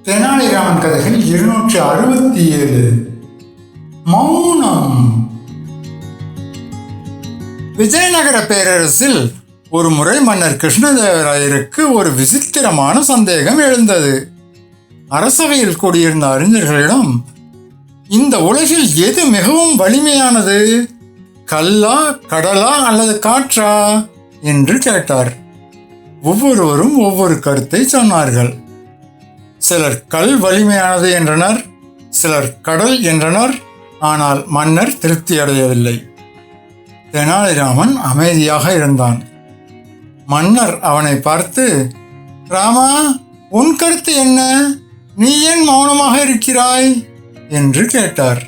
தெனாலிராமன் கதைகள் 267. மௌனம். விஜயநகர பேரரசில் ஒரு முறை மன்னர் கிருஷ்ணதேவராயருக்கு ஒரு விசித்திரமான சந்தேகம் எழுந்தது. அரசவையில் கூடியிருந்த அறிஞர்களிடம், இந்த உலகில் எது மிகவும் வலிமையானது, கல்லா, கடலா அல்லது காற்றா என்று கேட்டார். ஒவ்வொருவரும் ஒவ்வொரு கருத்தை சொன்னார்கள். சிலர் கல் வலிமையானது என்றனர், சிலர் கடல் என்றனர். ஆனால் மன்னர் திருப்தி அடையவில்லை. தெனாலிராமன் அமைதியாக இருந்தான். மன்னர் அவனை பார்த்து, ராமா, உன் கருத்து என்ன? நீ ஏன் மௌனமாக இருக்கிறாய் என்று கேட்டார்.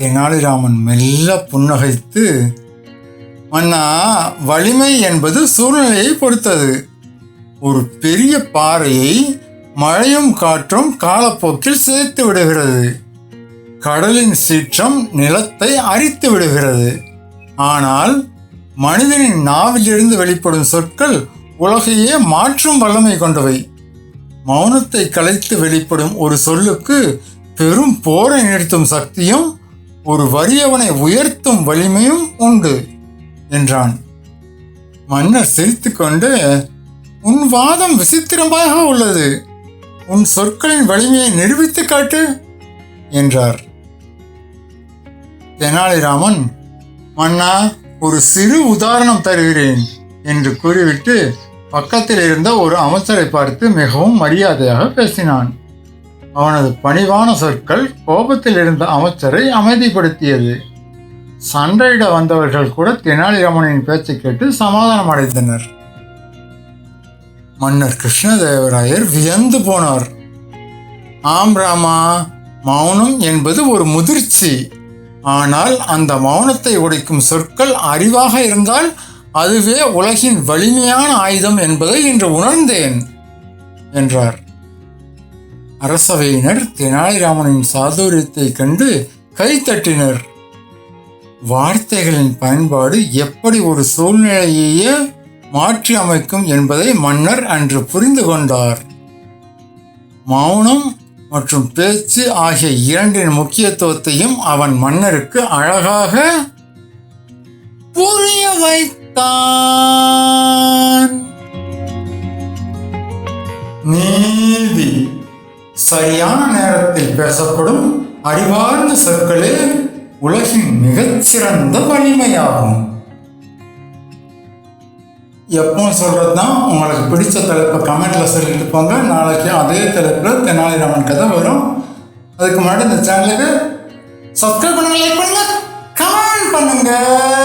தெனாலிராமன் மெல்ல புன்னகைத்து, மன்னா, வலிமை என்பது சூழ்நிலையை பொறுத்தது. ஒரு பெரிய பாறையை மழையும் காற்றும் காலப்போக்கில் சேர்த்து விடுகிறது. கடலின் சீற்றம் நிலத்தை அரித்து விடுகிறது. ஆனால் மனிதனின் நாவிலிருந்து வெளிப்படும் சொற்கள் உலகையே மாற்றும் வல்லமை கொண்டவை. மௌனத்தை கலைத்து வெளிப்படும் ஒரு சொல்லுக்கு பெரும் போரை நிறுத்தும் சக்தியும் ஒரு வறியவனை உயர்த்தும் வலிமையும் உண்டு என்றான். மன்னர் சிரித்துக்கொண்டு, உன் வாதம் விசித்திரமாக உள்ளது. உன் சொற்களின் வலிமையை நிரூபித்து காட்டு என்றார். தெனாலிராமன், மன்னா, ஒரு சிறு உதாரணம் தருகிறேன் என்று கூறிவிட்டு பக்கத்தில் இருந்த ஒரு அமைச்சரை பார்த்து மிகவும் மரியாதையாக பேசினான். அவனது பணிவான சொற்கள் கோபத்தில் இருந்த அமைச்சரை அமைதிப்படுத்தியது. சண்டையிட வந்தவர்கள் கூட தெனாலிராமனின் பேச்சை கேட்டு சமாதானம் அடைந்தனர். மன்னர் கிருஷ்ணதேவராயர் வியந்து போனார். ஆம் ராமா, மௌனம் என்பது ஒரு முதிர்ச்சி. ஆனால் அந்த மௌனத்தை உடைக்கும் சொற்கள் அறிவாக இருந்தால் அதுவே உலகின் வலிமையான ஆயுதம் என்பதை இன்று உணர்ந்தேன் என்றார். அரசவையினர் தெனாலிராமனின் சாதுரியத்தை கண்டு கைத்தட்டினர். வார்த்தைகளின் பயன்பாடு எப்படி ஒரு சூழ்நிலையையே மாற்றி அமைக்கும் என்பதை மன்னர் அன்று புரிந்து கொண்டார். மௌனம் மற்றும் பேச்சு ஆகிய இரண்டின் முக்கியத்துவத்தையும் அவன் மன்னருக்கு அழகாக புரிய வைத்தான். நீதி. சரியான நேரத்தில் பேசப்படும் அறிவார்ந்த சொற்களே உலகின் மிகச்சிறந்த வலிமையாகும். எப்பவும் சொல்கிறது தான். உங்களுக்கு பிடிச்ச தலைப்பை கமெண்ட்டில் சொல்லிட்டு போங்க. நாளைக்கு அதே தலைப்பில் தெனாலிராமன் கதை வரும். அதுக்கு முன்னாடி இந்த சேனலுக்கு சப்ஸ்கிரைப் பண்ணுங்கள், லைக் பண்ணுங்கள், கமெண்ட் பண்ணுங்கள்.